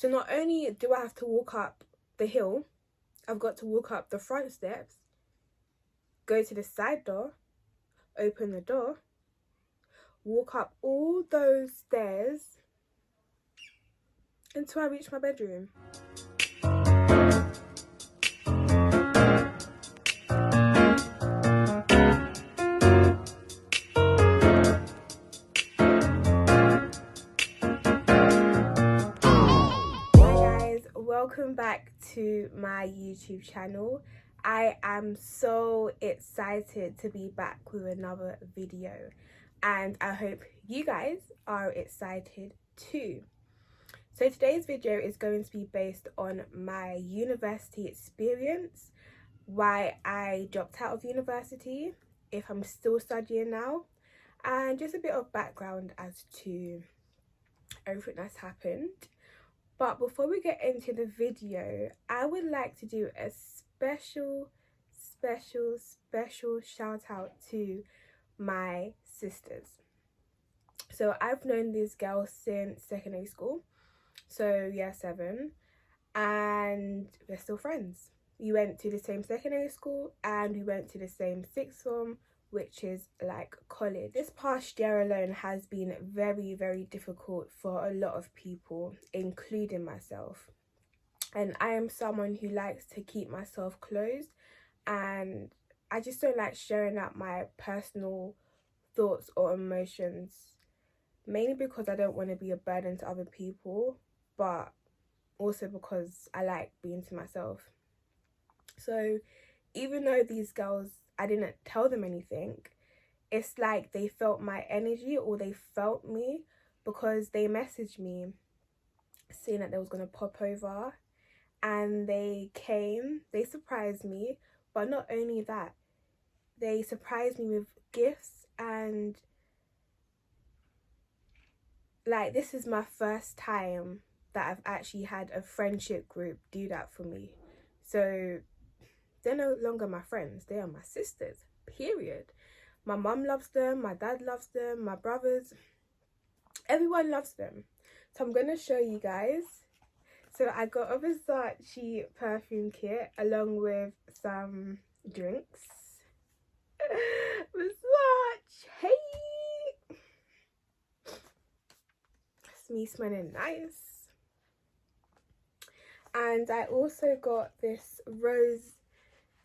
So not only do I have to walk up the hill, I've got to walk up the front steps, go to the side door, open the door, walk up all those stairs until I reach my bedroom. Welcome back to my YouTube channel. I am so excited to be back with another video, and I hope you guys are excited too. So today's video is going to be based on my university experience, why I dropped out of university, if I'm still studying now, and just a bit of background as to everything that's happened. But before we get into the video, I would like to do a special shout out to my sisters. So I've known these girls since secondary school, so year 7, and we're still friends. We went to the same secondary school and we went to the same sixth form, which is like college. This past year alone has been very difficult for a lot of people, including myself. And I am someone who likes to keep myself closed, and I just don't like sharing out my personal thoughts or emotions, mainly because I don't want to be a burden to other people, but also because I like being to myself. So even though these girls, I didn't tell them anything, it's like they felt my energy, or they felt me, because they messaged me saying that they was going to pop over, and they came, they surprised me. But not only that, they surprised me with gifts, and like, this is my first time that I've actually had a friendship group do that for me. So they're no longer my friends, they are my sisters, period. My mum loves them, my dad loves them, my brothers, everyone loves them. So I'm going to show you guys. So I got a Versace perfume kit along with some drinks. Versace! Hey! It's me smelling nice. And I also got this rose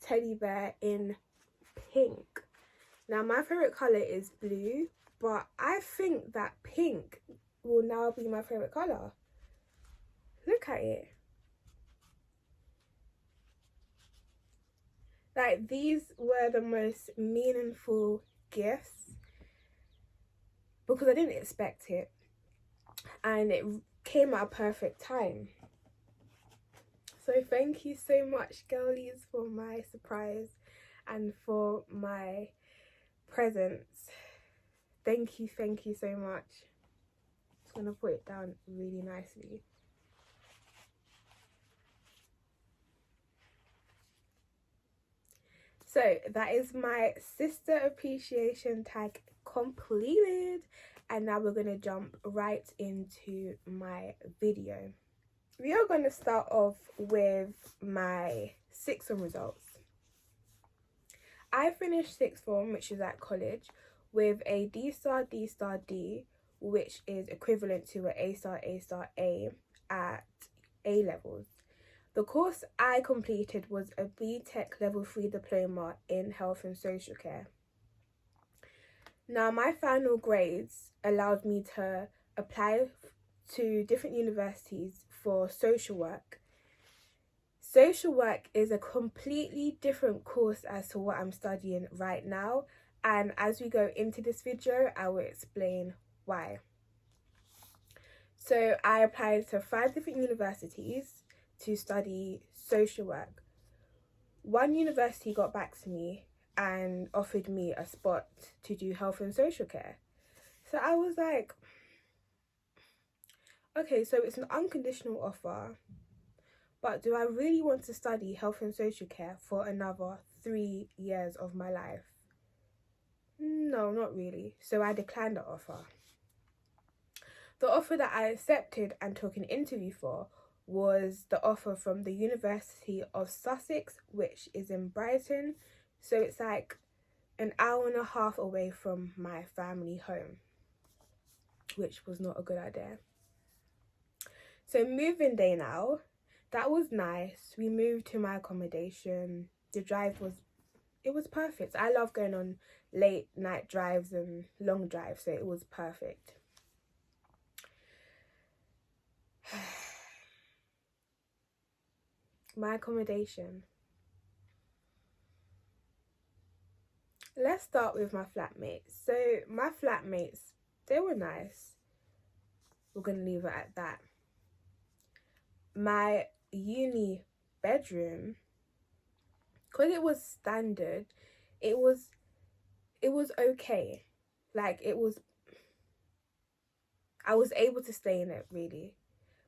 teddy bear in pink. Now my favorite color is blue, but I think that pink will now be my favorite color. Look at it. Like, these were the most meaningful gifts because I didn't expect it, and it came at a perfect time. So thank you so much, girlies, for my surprise and for my presents. Thank you so much. Just gonna put it down really nicely. So that is my sister appreciation tag completed, and now we're gonna jump right into my video. We are going to start off with my sixth form results. I finished sixth form, which is at college, with a D star, D star, D, which is equivalent to an A star, A star, A at A levels. The course I completed was a BTEC level 3 diploma in health and social care. Now my final grades allowed me to apply to different universities for social work. Social work is a completely different course as to what I'm studying right now, and as we go into this video I will explain why. So I applied to 5 different universities to study social work. One university got back to me and offered me a spot to do health and social care. So I was like, okay, so it's an unconditional offer, but do I really want to study health and social care for another 3 years of my life? No, not really. So I declined the offer. The offer that I accepted and took an interview for was the offer from the University of Sussex, which is in Brighton. So it's like an hour and a half away from my family home, which was not a good idea. So moving day now, that was nice. We moved to my accommodation. The drive was, it was perfect. I love going on late night drives and long drives, so it was perfect. My accommodation. Let's start with my flatmates. So my flatmates, they were nice. We're gonna leave it at that. My uni bedroom, because it was standard, it was okay. Like, I was able to stay in it, really.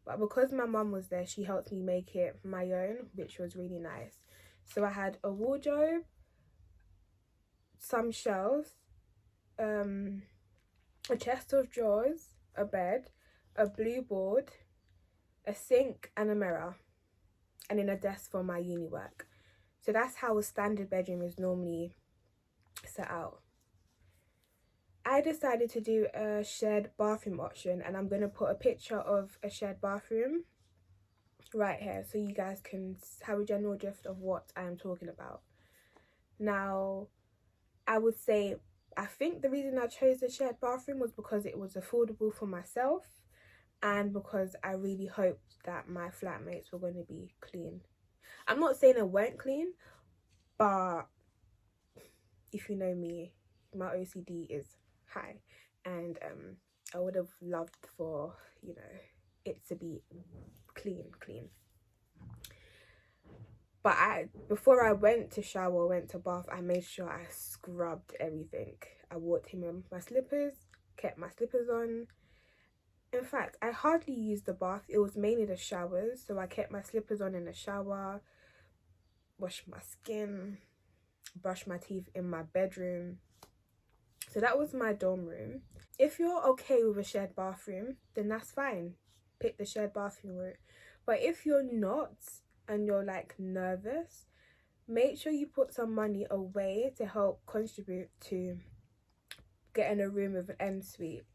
But because my mum was there, she helped me make it my own, which was really nice. So I had a wardrobe, some shelves, a chest of drawers, a bed, a blue board, a sink and a mirror, and then a desk for my uni work. So that's how a standard bedroom is normally set out. I decided to do a shared bathroom option, and I'm going to put a picture of a shared bathroom right here so you guys can have a general drift of what I'm talking about. Now, I would say, I think the reason I chose the shared bathroom was because it was affordable for myself and because I really hoped that my flatmates were going to be clean. I'm not saying it weren't clean, but if you know me, my OCD is high, and I would have loved for, you know, it to be clean. But before I went to shower, went to bath, I made sure I scrubbed everything. I walked in with my slippers, kept my slippers on. In fact, I hardly used the bath. It was mainly the showers, so I kept my slippers on in the shower, washed my skin, brushed my teeth in my bedroom. So that was my dorm room. If you're okay with a shared bathroom, then that's fine. Pick the shared bathroom route. But if you're not and you're like nervous, make sure you put some money away to help contribute to getting a room with an ensuite.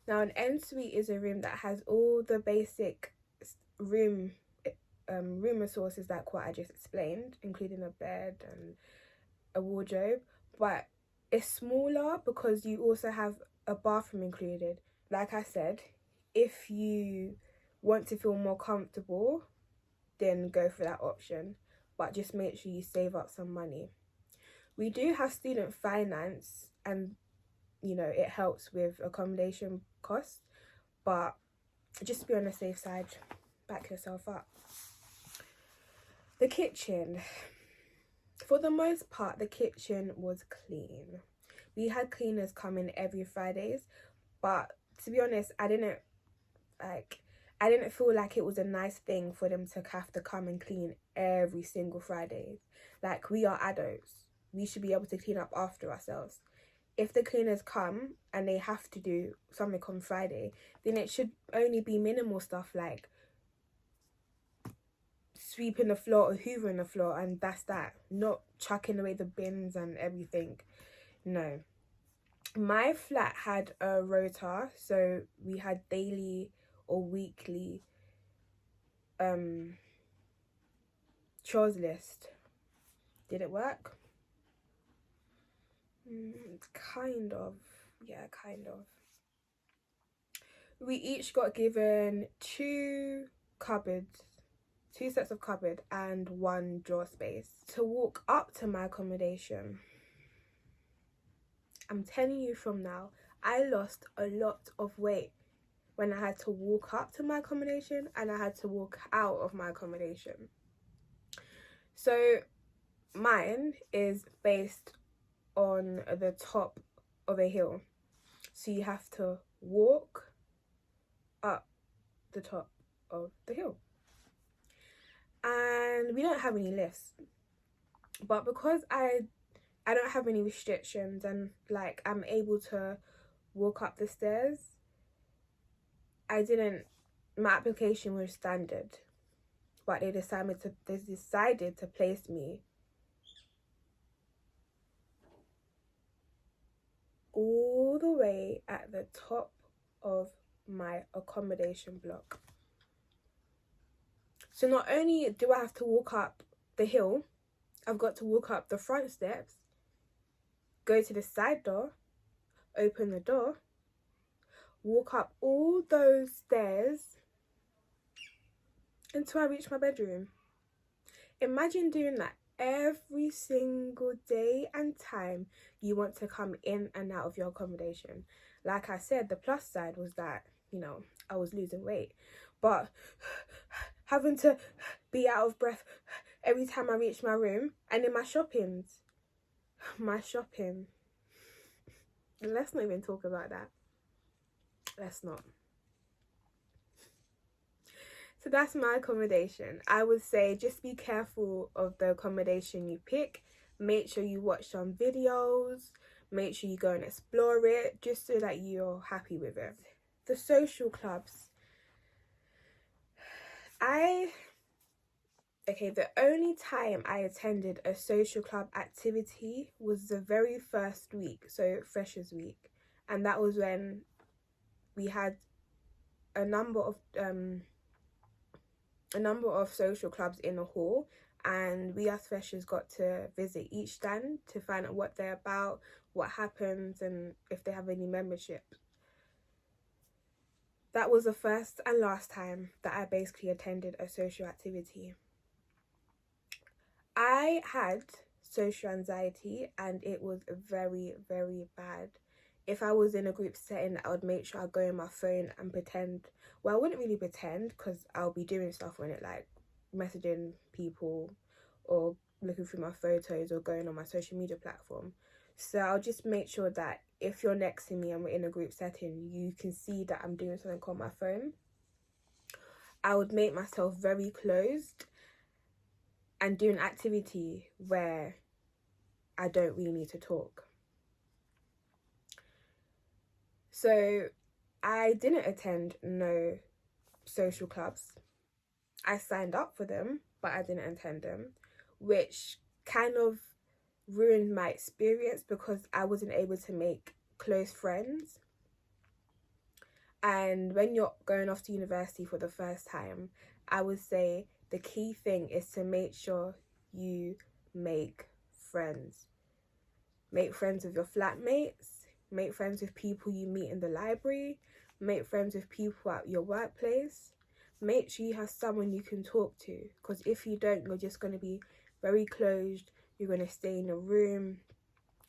Now, an ensuite is a room that has all the basic room resources like what I just explained, including a bed and a wardrobe, but it's smaller because you also have a bathroom included. Like I said, if you want to feel more comfortable, then go for that option, but just make sure you save up some money. We do have student finance, and you know, it helps with accommodation costs, but just be on the safe side, back yourself up. The kitchen, for the most part, the kitchen was clean. We had cleaners come in every Fridays, but to be honest, I didn't feel like it was a nice thing for them to have to come and clean every single Friday. Like, we are adults. We should be able to clean up after ourselves. If the cleaners come and they have to do something on Friday, then it should only be minimal stuff like sweeping the floor or hoovering the floor, and that's that. Not chucking away the bins and everything. No. My flat had a rota, so we had daily or weekly chores list. Did it work? Kind of. Yeah, kind of. We each got given two sets of cupboard and one drawer space to walk up to my accommodation. I'm telling you from now, I lost a lot of weight when I had to walk up to my accommodation and I had to walk out of my accommodation. So mine is based on the top of a hill, so you have to walk up the top of the hill, and we don't have any lifts. But because I don't have any restrictions and like I'm able to walk up the stairs, my application was standard. but they decided to place me all the way at the top of my accommodation block. So not only do I have to walk up the hill, I've got to walk up the front steps, go to the side door, open the door, walk up all those stairs until I reach my bedroom. Imagine doing that every single day and time you want to come in and out of your accommodation. Like I said, the plus side was that, I was losing weight. But having to be out of breath every time I reach my room, and in my shopping. Let's not even talk about that. Let's not. So that's my accommodation. I would say just be careful of the accommodation you pick. Make sure you watch some videos. Make sure you go and explore it, just so that you're happy with it. The social clubs. The only time I attended a social club activity was the very first week, so Freshers Week. And that was when we had a number of social clubs in the hall, and we as freshers got to visit each stand to find out what they're about, what happens, and if they have any membership. That was the first and last time that I basically attended a social activity. I had social anxiety, and it was very, very bad. If I was in a group setting, I would make sure I go on my phone and pretend. Well, I wouldn't really pretend, because I'll be doing stuff on it, like messaging people or looking through my photos or going on my social media platform. So I'll just make sure that if you're next to me and we're in a group setting, you can see that I'm doing something on my phone. I would make myself very closed and do an activity where I don't really need to talk. So I didn't attend no social clubs. I signed up for them, but I didn't attend them, which kind of ruined my experience because I wasn't able to make close friends. And when you're going off to university for the first time, I would say the key thing is to make sure you make friends. Make friends with your flatmates, make friends with people you meet in the library, make friends with people at your workplace. Make sure you have someone you can talk to, because if you don't, you're just going to be very closed. You're going to stay in a room.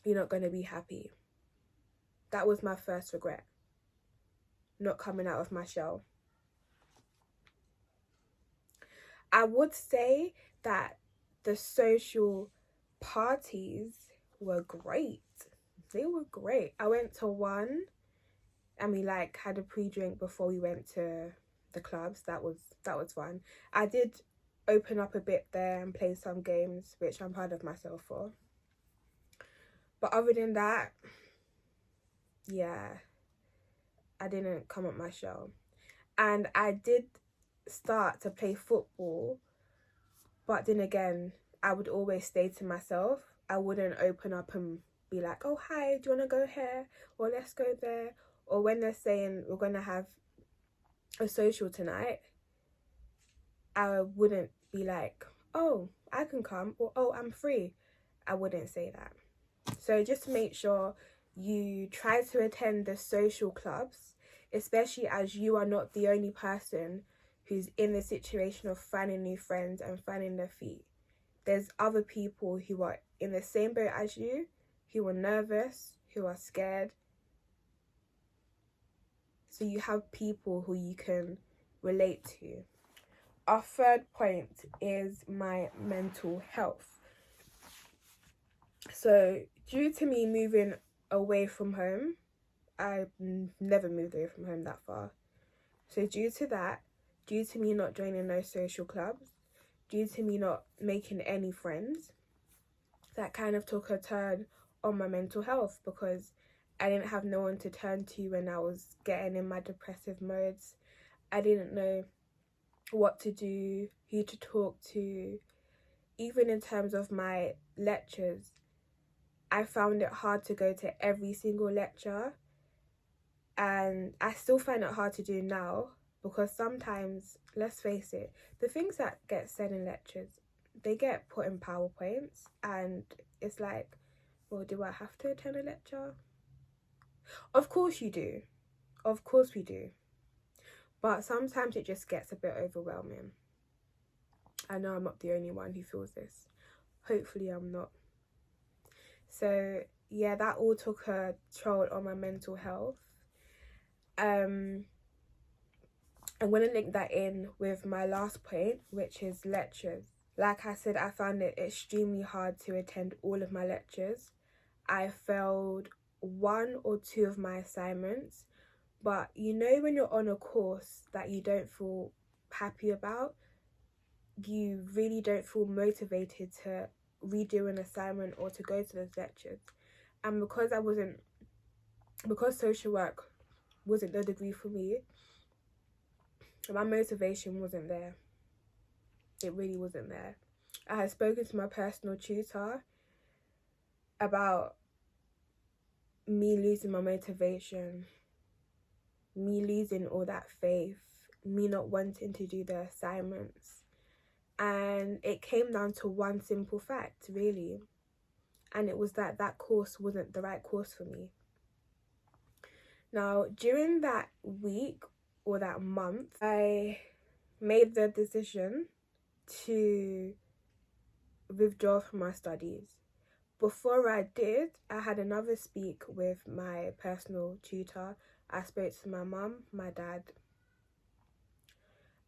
You're not going to be happy. That was my first regret. Not coming out of my shell. I would say that the social parties were great. They were great. I went to one, and we had a pre-drink before we went to the clubs. That was fun. I did open up a bit there and play some games, which I'm proud of myself for. But other than that, yeah, I didn't come up my shell. And I did start to play football, but then again, I would always stay to myself. I wouldn't open up and be like, oh, hi, do you want to go here? Or let's go there. Or when they're saying we're going to have a social tonight, I wouldn't be like, oh, I can come, or oh, I'm free. I wouldn't say that. So just make sure you try to attend the social clubs, especially as you are not the only person who's in the situation of finding new friends and finding their feet. There's other people who are in the same boat as you, who are nervous, who are scared. So you have people who you can relate to. Our third point is my mental health. So due to me moving away from home, I've never moved away from home that far. So due to that, due to me not joining those social clubs, due to me not making any friends, that kind of took a turn on my mental health, because I didn't have no one to turn to when I was getting in my depressive modes. I didn't know what to do, who to talk to. Even in terms of my lectures, I found it hard to go to every single lecture, and I still find it hard to do now, because sometimes, let's face it, the things that get said in lectures, they get put in PowerPoints, and it's like, well, do I have to attend a lecture? Of course you do. Of course we do. But sometimes it just gets a bit overwhelming. I know I'm not the only one who feels this. Hopefully I'm not. So yeah, that all took a toll on my mental health. I'm going to link that in with my last point, which is lectures. Like I said, I found it extremely hard to attend all of my lectures. I failed 1 or 2 of my assignments. But you know, when you're on a course that you don't feel happy about, you really don't feel motivated to redo an assignment or to go to those lectures. And because social work wasn't the degree for me, my motivation wasn't there. It really wasn't there. I had spoken to my personal tutor about me losing my motivation, me losing all that faith, me not wanting to do the assignments. And it came down to one simple fact, really. And it was that course wasn't the right course for me. Now, during that week or that month, I made the decision to withdraw from my studies. Before I did, I had another speak with my personal tutor. I spoke to my mum, my dad,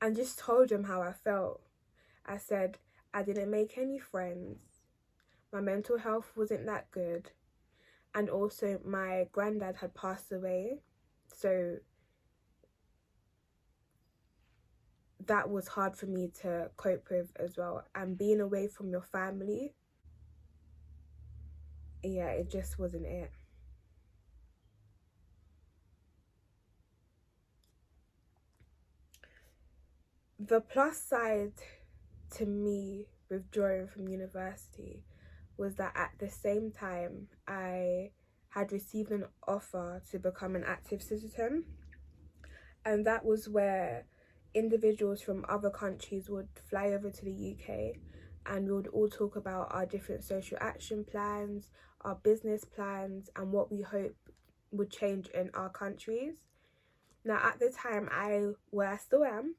and just told them how I felt. I said I didn't make any friends, my mental health wasn't that good, and also my granddad had passed away, so that was hard for me to cope with as well. And being away from your family, yeah, it just wasn't it. The plus side to me withdrawing from university was that at the same time I had received an offer to become an active citizen, and that was where individuals from other countries would fly over to the UK, and we would all talk about our different social action plans, our business plans, and what we hope would change in our countries. Now, at the time, I still am,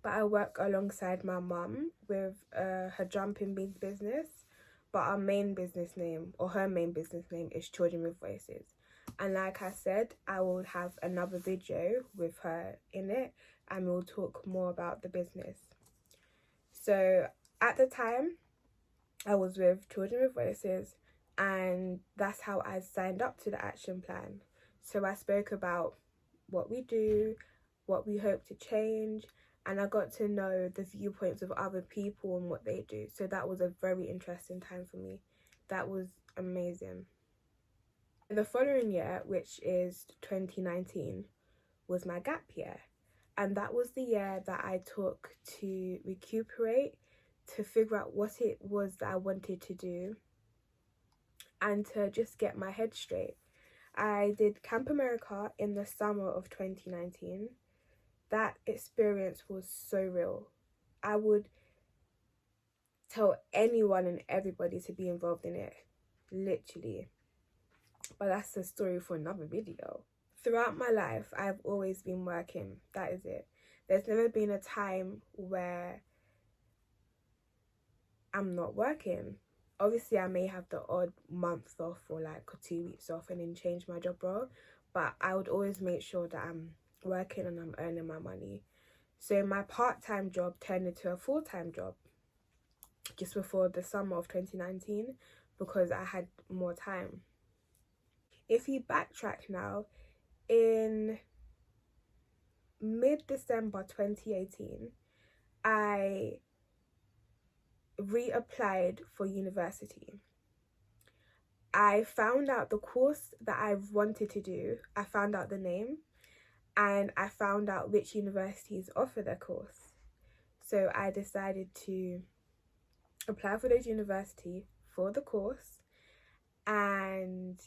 but I work alongside my mum with her jumping beans business, but our main business name, or her main business name, is Children with Voices. And like I said, I will have another video with her in it, and we'll talk more about the business. So at the time, I was with Children with Voices, and that's how I signed up to the action plan. So I spoke about what we do, what we hope to change, and I got to know the viewpoints of other people and what they do. So that was a very interesting time for me. That was amazing. The following year, which is 2019, was my gap year. And that was the year that I took to recuperate, to figure out what it was that I wanted to do, and to just get my head straight. I did Camp America in the summer of 2019. That experience was so real. I would tell anyone and everybody to be involved in it, literally. But that's a story for another video. Throughout my life, I've always been working. That is it. There's never been a time where I'm not working. Obviously, I may have the odd month off or like 2 weeks off and then change my job role, but I would always make sure that I'm working and I'm earning my money. So my part-time job turned into a full-time job just before the summer of 2019 because I had more time. If you backtrack now, in mid-December 2018, I reapplied for university. I found out the course that I wanted to do, I found out the name, and I found out which universities offer the course. So I decided to apply for those university for the course and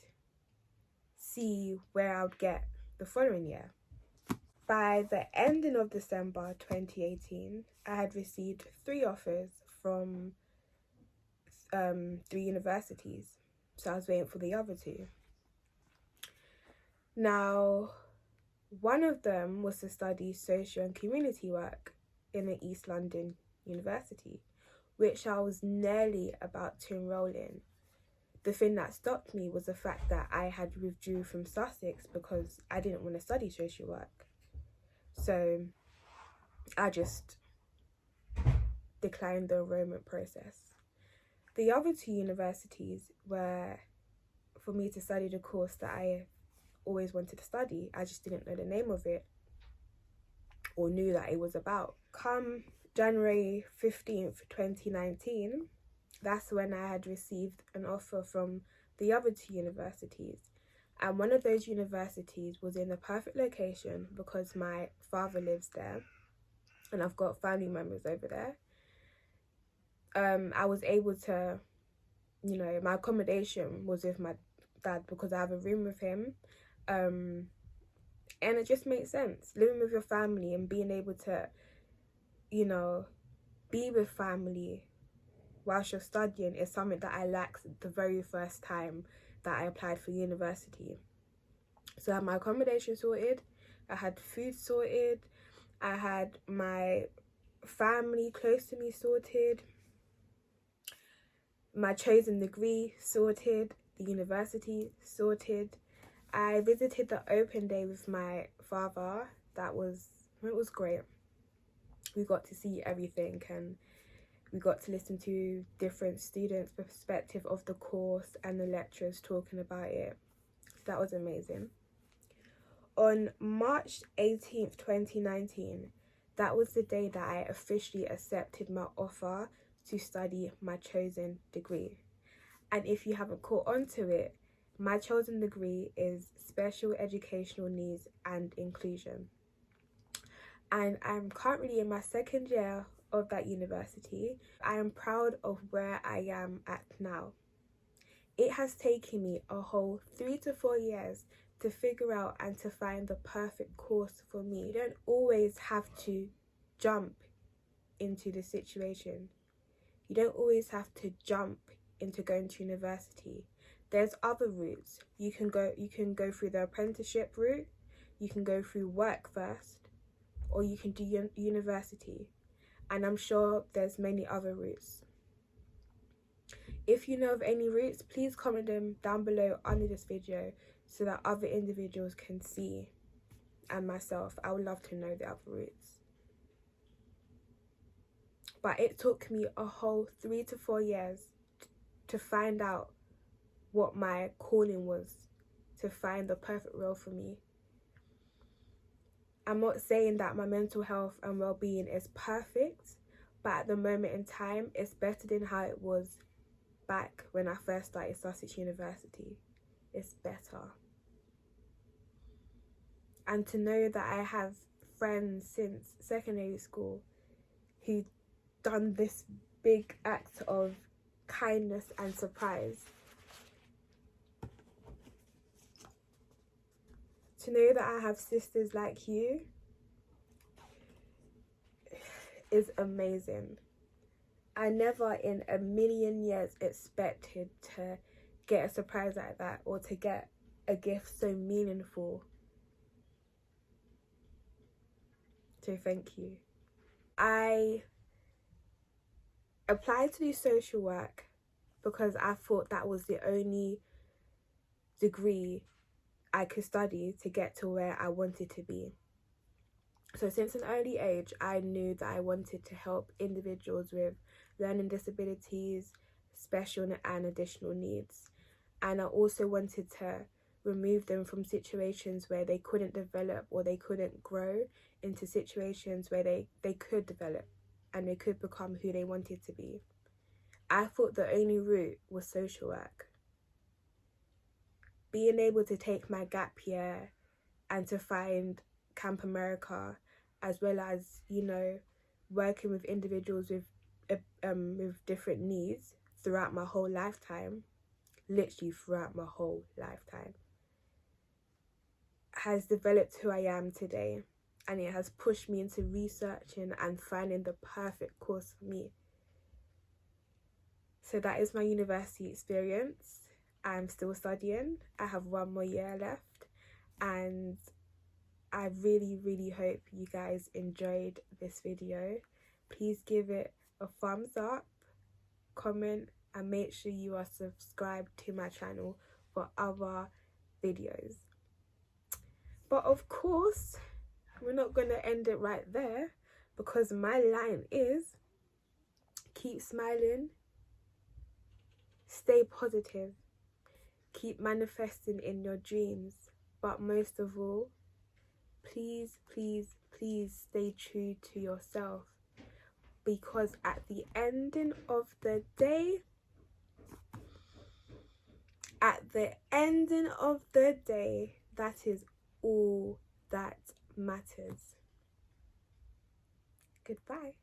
see where I would get the following year. By the ending of December 2018, I had received 3 offers from 3 universities. So I was waiting for the other 2. Now, one of them was to study social and community work in the East London University, which I was nearly about to enroll in. The thing that stopped me was the fact that I had withdrew from Sussex because I didn't want to study social work. So I just declined the enrollment process. The other 2 universities were for me to study the course that I always wanted to study. I just didn't know the name of it or knew that it was about. Come January 15th, 2019, that's when I had received an offer from the other 2 universities. And one of those universities was in the perfect location because my father lives there and I've got family members over there. I was able to, my accommodation was with my dad because I have a room with him. And it just makes sense. Living with your family and being able to, be with family whilst you're studying is something that I lacked the very first time that I applied for university. So I had my accommodation sorted, I had food sorted, I had my family close to me sorted, my chosen degree sorted, the university sorted. I visited the open day with my father. It was great. We got to see everything and we got to listen to different students' perspective of the course and the lecturers talking about it. So that was amazing. On March 18th, 2019, that was the day that I officially accepted my offer to study my chosen degree. And if you haven't caught on to it, my chosen degree is Special Educational Needs and Inclusion. And I'm currently in my 2nd year of that university. I am proud of where I am at now. It has taken me a whole 3 to 4 years to figure out and to find the perfect course for me. You don't always have to jump into the situation. You don't always have to jump into going to university. There's other routes. You can go through the apprenticeship route, you can go through work first, or you can do university. And I'm sure there's many other routes. If you know of any routes, please comment them down below under this video so that other individuals can see, and myself, I would love to know the other routes. But it took me a whole 3 to 4 years to find out what my calling was, to find the perfect role for me. I'm not saying that my mental health and well-being is perfect, but at the moment in time, it's better than how it was back when I first started Sussex University. It's better. And to know that I have friends since secondary school who done this big act of kindness and surprise. To know that I have sisters like you is amazing. I never in a million years expected to get a surprise like that or to get a gift so meaningful. So thank you. I applied to do social work because I thought that was the only degree I could study to get to where I wanted to be. So since an early age, I knew that I wanted to help individuals with learning disabilities, special and additional needs. And I also wanted to remove them from situations where they couldn't develop or they couldn't grow into situations where they could develop and they could become who they wanted to be. I thought the only route was social work. Being able to take my gap year and to find Camp America, as well as, working with individuals with different needs throughout my whole lifetime, literally throughout my whole lifetime, has developed who I am today, and it has pushed me into researching and finding the perfect course for me. So that is my university experience. I'm still studying. I have 1 more year left, and I really hope you guys enjoyed this video. Please give it a thumbs up, comment, and make sure you are subscribed to my channel for other videos. But of course, we're not going to end it right there, because my line is keep smiling, stay positive, keep manifesting in your dreams, but most of all, please stay true to yourself, because at the ending of the day, that is all that matters. Goodbye.